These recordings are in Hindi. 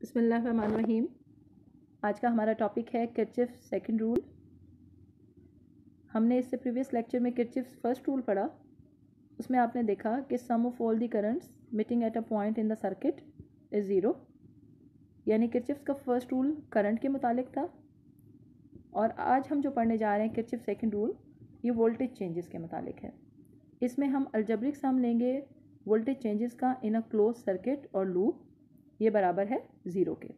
बिस्मिल्लाहिर्रहमानिर्रहीम। आज का हमारा टॉपिक है किरचॉफ सेकंड रूल। हमने इससे प्रीवियस लेक्चर में किरचॉफ फर्स्ट रूल पढ़ा। उसमें आपने देखा कि sum of all the currents meeting at a point in the circuit is zero, यानी किरचॉफ का फर्स्ट रूल करंट के मुतालिक था। और आज हम जो पढ़ने जा रहे हैं किरचॉफ सेकंड रूल, ये वोल्टेज चेंजेस के मुतालिक है। इसमें हम अलजेब्रिक सम लेंगे वोल्टेज चेंजेस का इन अ क्लोज सर्किट और लूप, ये बराबर है ज़ीरो के।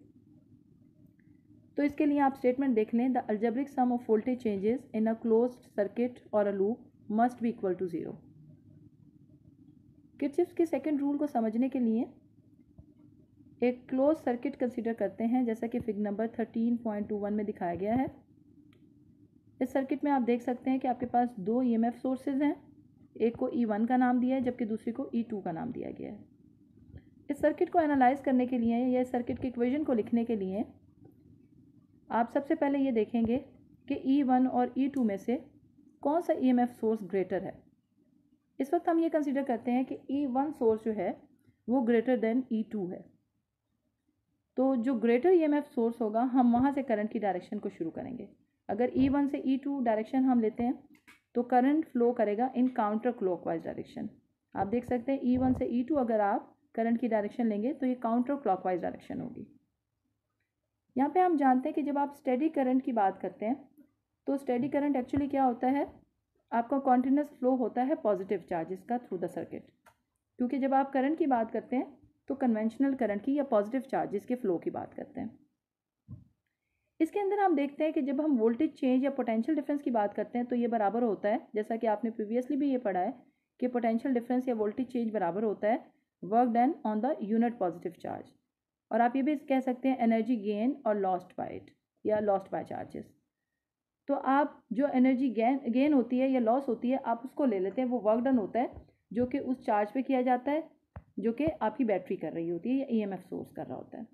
तो इसके लिए आप स्टेटमेंट देख लें, the algebraic sum of voltage changes in a closed circuit और a loop must be equal to zero. Kirchhoff के सेकंड रूल को समझने के लिए एक क्लोज सर्किट कंसीडर करते हैं, जैसा कि फिगर नंबर 13.21 में दिखाया गया है। इस सर्किट में आप देख सकते हैं कि आपके पास दो ईएमएफ सोर्सेज हैं। एक को E1 का नाम दिया है जबकि दूसरे को E2 का नाम दिया गया है। इस सर्किट को एनालाइज करने के लिए या इस सर्किट के इक्वेशन को लिखने के लिए आप सबसे पहले ये देखेंगे कि E1 और E2 में से कौन सा ईएमएफ सोर्स ग्रेटर है। इस वक्त हम ये कंसीडर करते हैं कि E1 सोर्स जो है वो ग्रेटर देन E2 है। तो जो ग्रेटर ईएमएफ सोर्स होगा हम वहाँ से करंट की डायरेक्शन को शुरू करेंगे। अगर E1 से E2 डायरेक्शन हम लेते हैं तो करंट फ्लो करेगा इन काउंटर क्लॉकवाइज डायरेक्शन। आप देख सकते हैं E1 से E2 अगर आप करंट की डायरेक्शन लेंगे तो ये काउंटर क्लॉकवाइज डायरेक्शन होगी। यहाँ पे हम जानते हैं कि जब आप स्टेडी करंट की बात करते हैं तो स्टेडी करंट एक्चुअली क्या होता है, आपका कॉन्टिन्यूस फ्लो होता है पॉजिटिव चार्जेस का थ्रू द सर्किट। क्योंकि जब आप करंट की बात करते हैं तो कन्वेंशनल करंट की या पॉजिटिव चार्जेस के फ्लो की बात करते हैं। इसके अंदर हम देखते हैं कि जब हम वोल्टेज चेंज या पोटेंशियल डिफरेंस की बात करते हैं तो ये बराबर होता है, जैसा कि आपने प्रीवियसली भी ये पढ़ा है कि पोटेंशियल डिफरेंस या वोल्टेज चेंज बराबर होता है work done on the unit positive charge. और आप ये भी कह सकते हैं एनर्जी गेन और लॉस्ट बाय इट या लॉस्ट बाय चार्जेस। तो आप जो एनर्जी गेन होती है या लॉस होती है आप उसको ले लेते हैं, वो वर्क डन होता है जो कि उस चार्ज पे किया जाता है जो कि आपकी बैटरी कर रही होती है या ईएमएफ सोर्स कर रहा होता है।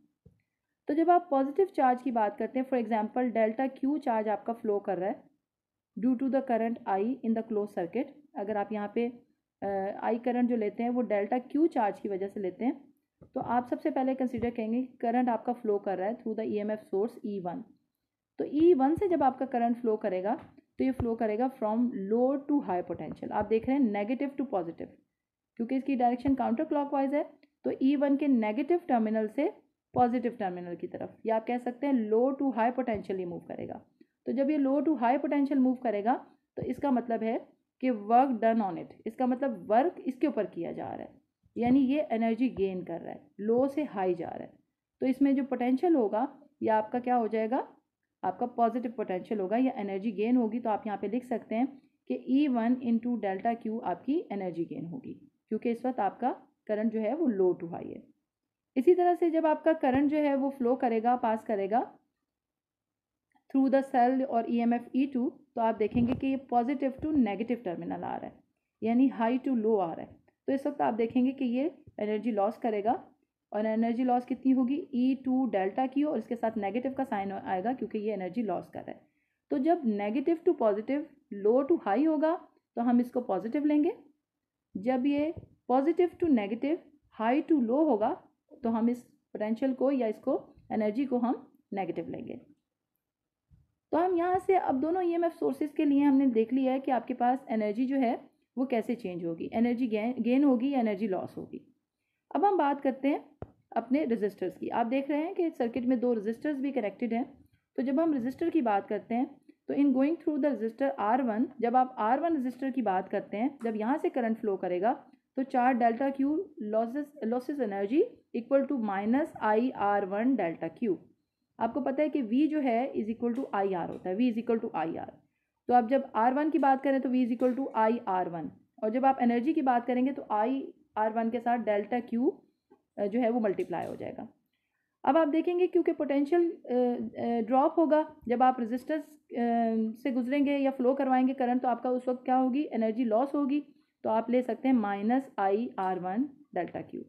तो जब आप पॉजिटिव चार्ज की बात करते हैं, for example delta Q charge आपका फ्लो कर रहा है due to the current I in the close circuit. अगर आप यहाँ पे आई करंट जो लेते हैं वो डेल्टा क्यू चार्ज की वजह से लेते हैं, तो आप सबसे पहले कंसीडर करेंगे करंट आपका फ्लो कर रहा है through the EMF source E1। तो E1 से जब आपका करंट फ्लो करेगा तो ये फ्लो करेगा from low to high potential. आप देख रहे हैं नेगेटिव टू पॉजिटिव, क्योंकि इसकी डायरेक्शन काउंटर क्लॉकवाइज है। तो E1 के नेगेटिव टर्मिनल से पॉजिटिव टर्मिनल की तरफ, या आप कह सकते हैं लो टू हाई पोटेंशियल ही मूव करेगा। तो जब ये low to high potential move करेगा तो इसका मतलब है कि वर्क डन ऑन इट, इसका मतलब वर्क इसके ऊपर किया जा रहा है, यानी ये एनर्जी गेन कर रहा है, लो से हाई जा रहा है। तो इसमें जो पोटेंशियल होगा या आपका क्या हो जाएगा, आपका पॉजिटिव पोटेंशियल होगा या एनर्जी गेन होगी। तो आप यहाँ पे लिख सकते हैं कि E1 इंटू डेल्टा क्यू आपकी एनर्जी गेन होगी, क्योंकि इस वक्त आपका करंट जो है वो लो टू हाई है। इसी तरह से जब आपका करंट जो है वो फ्लो करेगा, पास करेगा थ्रू द सेल और ईएमएफ E2, तो आप देखेंगे कि ये पॉजिटिव टू नेगेटिव टर्मिनल आ रहा है, यानी हाई टू लो आ रहा है। तो इस वक्त आप देखेंगे कि ये एनर्जी लॉस करेगा, और एनर्जी लॉस कितनी होगी E2 डेल्टा की, और इसके साथ नेगेटिव का साइन आएगा क्योंकि ये एनर्जी लॉस कर रहा है। तो जब negative to positive low to high होगा तो हम इसको पॉजिटिव लेंगे। जब ये positive to negative high to low होगा तो हम इस पोटेंशियल को या इसको एनर्जी को हम नेगेटिव लेंगे। तो हम यहाँ से अब दोनों ईएमएफ सोर्सेज के लिए हमने देख लिया है कि आपके पास एनर्जी जो है वो कैसे चेंज होगी, एनर्जी गेन होगी या एनर्जी लॉस होगी। अब हम बात करते हैं अपने रेजिस्टर्स की। आप देख रहे हैं कि सर्किट में दो रेजिस्टर्स भी कनेक्टेड हैं। तो जब हम रेजिस्टर की बात करते हैं तो in going through the resistor R1, जब आप R1 रेजिस्टर की बात करते हैं, जब यहाँ से करंट फ्लो करेगा तो चार delta Q losses energy equal to minus IR1 delta Q. आपको पता है कि V जो है इज इक्वल टू IR होता है, V is equal to IR। तो आप जब R1 की बात करें तो V is equal to IR1, और जब आप एनर्जी की बात करेंगे तो IR1 के साथ डेल्टा क्यू जो है वो मल्टीप्लाई हो जाएगा। अब आप देखेंगे क्योंकि पोटेंशियल ड्रॉप होगा जब आप रेजिस्टर्स से गुजरेंगे या फ्लो करवाएंगे करंट, तो आपका उस वक्त क्या होगी, एनर्जी लॉस होगी। तो आप ले सकते हैं minus IR1 delta Q.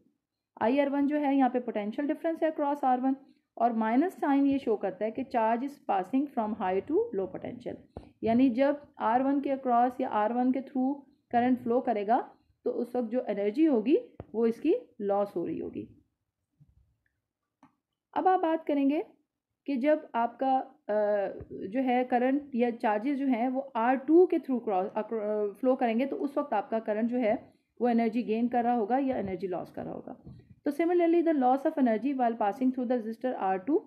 IR1 जो है यहाँ पे पोटेंशियल डिफरेंस है क्रॉस R1, और माइनस साइन ये शो करता है कि charge is passing from high to low potential, यानी जब R1 के अक्रॉस या R1 के थ्रू करंट फ्लो करेगा तो उस वक्त जो एनर्जी होगी वो इसकी लॉस हो रही होगी। अब आप बात करेंगे कि जब आपका जो है करंट या चार्जेस जो हैं वो R2 के थ्रू फ्लो करेंगे तो उस वक्त आपका करंट जो है वो एनर्जी गेन कर रहा होगा या एनर्जी लॉस कर रहा होगा। तो similarly the loss of energy while passing through the register R2,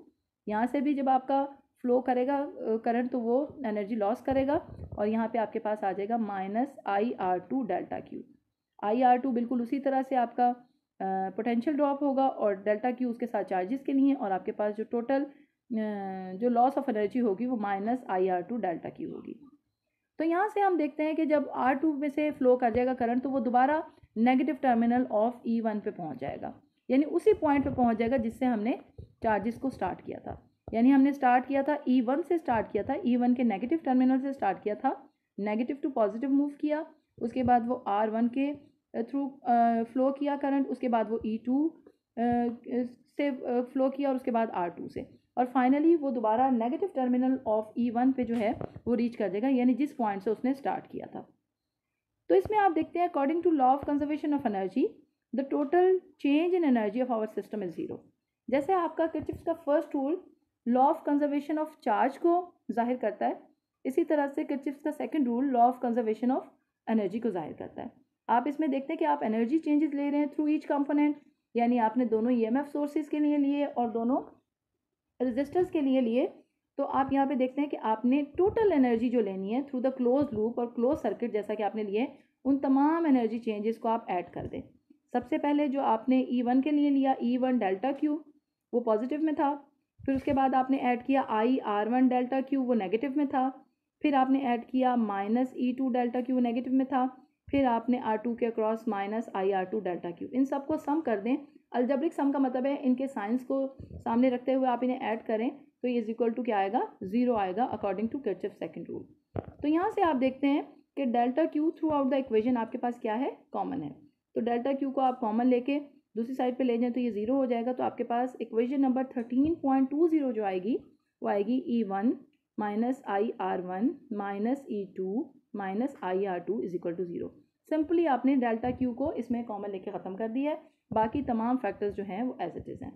यहाँ से भी जब आपका फ्लो करेगा करंट तो वो एनर्जी लॉस करेगा और यहाँ पे आपके पास आ जाएगा -IR2 डेल्टा क्यू। IR2 बिल्कुल उसी तरह से आपका पोटेंशियल ड्रॉप होगा और डेल्टा क्यू उसके साथ चार्जेस के लिए और आपके पास जो टोटल जो लॉस ऑफ एनर्जी होगी वो -IR2 डेल्टा क्यू होगी। तो यहाँ से हम देखते हैं कि जब R2 में से फ्लो कर जाएगा करंट तो वो दोबारा नेगेटिव टर्मिनल ऑफ E1 पे पहुँच जाएगा, यानी उसी पॉइंट पे पहुँच जाएगा जिससे हमने चार्जेस को स्टार्ट किया था। यानी हमने स्टार्ट किया था E1 से स्टार्ट किया था, E1 के नेगेटिव टर्मिनल से स्टार्ट किया था, नेगेटिव टू पॉजिटिव मूव किया, उसके बाद वो R1 के थ्रू फ्लो किया करंट, उसके बाद वो E2 से फ्लो किया और उसके बाद R2 से, और फाइनली वो दोबारा नेगेटिव टर्मिनल ऑफ E1 पे जो है वो रीच कर देगा, यानी जिस पॉइंट से उसने स्टार्ट किया था। तो इसमें आप देखते हैं according to law of conservation of energy the total change in energy of our system is zero. जैसे आपका किर्चॉफ का first rule law of conservation of charge को जाहिर करता है, इसी तरह से किर्चॉफ का second rule law of conservation of energy को जाहिर करता है। आप इसमें देखते हैं कि आप एनर्जी चेंजेस ले रहे हैं थ्रू ईच कंपोनेंट, यानी आपने दोनों EMF सोर्सेज के लिए लिए और दोनों रेजिस्टर्स के लिए लिए, तो आप यहाँ पे देखते हैं कि आपने टोटल एनर्जी जो लेनी है थ्रू द क्लोज लूप और क्लोज सर्किट जैसा कि आपने लिए, उन तमाम एनर्जी चेंजेस को आप ऐड कर दें। सबसे पहले जो आपने E1 के लिए लिया E1 डेल्टा क्यू वो पॉजिटिव में था, फिर उसके बाद आपने ऐड किया IR1 डेल्टा क्यू वो नेगेटिव में था, फिर आपने ऐड किया -E2 डेल्टा क्यू नेगेटिव में था, फिर आपने R2 के अक्रॉस -IR2 डेल्टा क्यू। इन सबको सम कर दें, अलजेब्रिक सम का मतलब है इनके साइंस को सामने रखते हुए आप इन्हें ऐड करें तो ये इज इक्वल टू क्या आएगा, 0 आएगा according to Kirchhoff second rule. तो यहाँ से आप देखते हैं कि delta Q throughout the equation आपके पास क्या है, कॉमन है। तो डेल्टा क्यू को आप कॉमन लेके दूसरी साइड पे ले जाएं तो ये 0 हो जाएगा। तो आपके पास इक्वेशन नंबर 13.20 जो आएगी वो आएगी E1 -IR1 -E2 -IR2 is equal to 0। Simply आपने डेल्टा क्यू को इसमें कॉमन लेके ख़त्म कर दिया है, बाकी तमाम फैक्टर्स जो हैं वो एज इट इज़ हैं।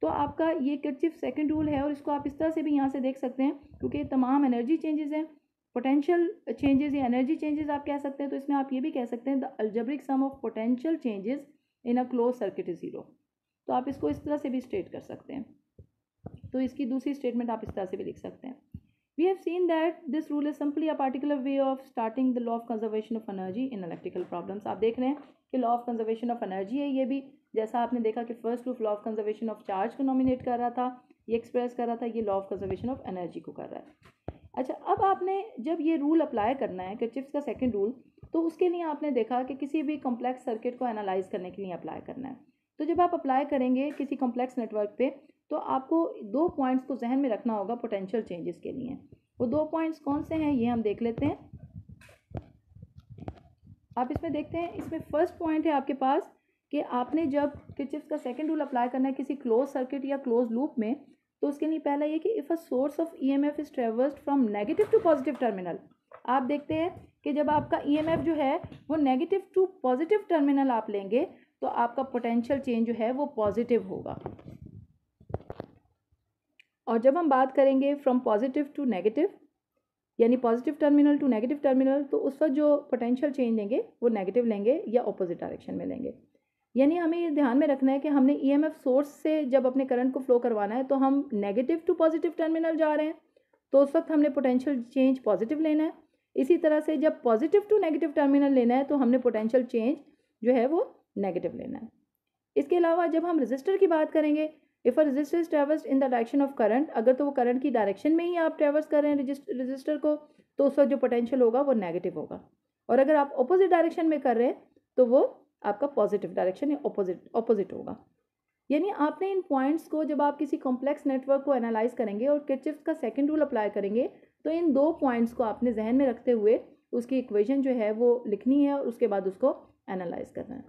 तो आपका ये किर्चॉफ सेकंड रूल है और इसको आप इस तरह से भी यहाँ से देख सकते हैं क्योंकि तमाम एनर्जी चेंजेस हैं, पोटेंशियल चेंजेस या एनर्जी चेंजेस आप कह सकते हैं। तो इसमें आप ये भी कह सकते हैं the algebraic sum of potential changes in a close circuit is 0। तो आप इसको इस तरह से भी स्टेट कर सकते हैं। तो इसकी दूसरी स्टेटमेंट आप इस तरह से भी लिख सकते हैं। We have seen that this rule is simply a particular way of starting the law of conservation of energy in electrical problems। आप देख रहे हैं कि law of conservation of energy है ये भी, जैसा आपने देखा कि first rule law of conservation of charge को नॉमिनेट कर रहा था, ये एक्सप्रेस कर रहा था, ये law of conservation of energy को कर रहा है। अच्छा, अब आपने जब ये रूल अप्लाई करना है किर्चॉफ का सेकंड रूल, तो उसके लिए आपने देखा कि किसी भी कॉम्प्लेक्स सर्किट को एनालाइज करने के लिए अप्लाई करना है। तो जब आप अप्लाई करेंगे किसी कॉम्प्लेक्स नेटवर्क पे तो आपको 2 पॉइंट्स को जहन में रखना होगा पोटेंशियल चेंजेस के लिए। वो 2 पॉइंट्स कौन से हैं ये हम देख लेते हैं। आप इसमें देखते हैं, इसमें फर्स्ट पॉइंट है आपके पास कि आपने जब किर्चॉफ का सेकंड रूल अप्लाई करना है किसी क्लोज सर्किट या क्लोज लूप में, तो उसके लिए पहला ये कि if a source of EMF is traversed from negative to positive terminal. आप देखते हैं कि जब आपका EMF जो है वो नेगेटिव टू पॉजिटिव टर्मिनल आप लेंगे तो आपका पोटेंशियल चेंज जो है वो पॉजिटिव होगा। और जब हम बात करेंगे फ्रॉम पॉजिटिव टू नेगेटिव यानी positive terminal to negative terminal, तो उस वक्त जो पोटेंशियल चेंज लेंगे वो नेगेटिव लेंगे या ऑपोजिट डायरेक्शन में लेंगे। यानी हमें ये ध्यान में रखना है कि हमने EMF सोर्स से जब अपने करंट को फ्लो करवाना है तो हम नेगेटिव टू पॉजिटिव टर्मिनल जा रहे हैं तो उस वक्त हमने पोटेंशियल चेंज पॉजिटिव लेना है। इसी तरह से जब पॉजिटिव टू नेगेटिव टर्मिनल लेना है तो हमने पोटेंशियल चेंज जो है वो नेगेटिव लेना है। इसके अलावा जब हम रजिस्टर की बात करेंगे, if a resistor is ट्रेवर्स in the direction of current, अगर तो वो करंट की डायरेक्शन में ही आप ट्रेवर्स कर रहे हैं रजिस्टर को, तो उस वक्त जो पोटेंशियल होगा वो नेगेटिव होगा। और अगर आप ऑपोजिट डायरेक्शन में कर रहे हैं तो वो आपका पॉजिटिव डायरेक्शन या ऑपोजिट होगा। यानी आपने इन पॉइंट्स को जब आप किसी कॉम्प्लेक्स नेटवर्क को एनालाइज करेंगे और किर्चॉफ का सेकंड रूल अप्लाई करेंगे तो इन 2 पॉइंट्स को आपने जहन में रखते हुए उसकी इक्वेशन जो है वो लिखनी है और उसके बाद उसको एनालाइज करना है।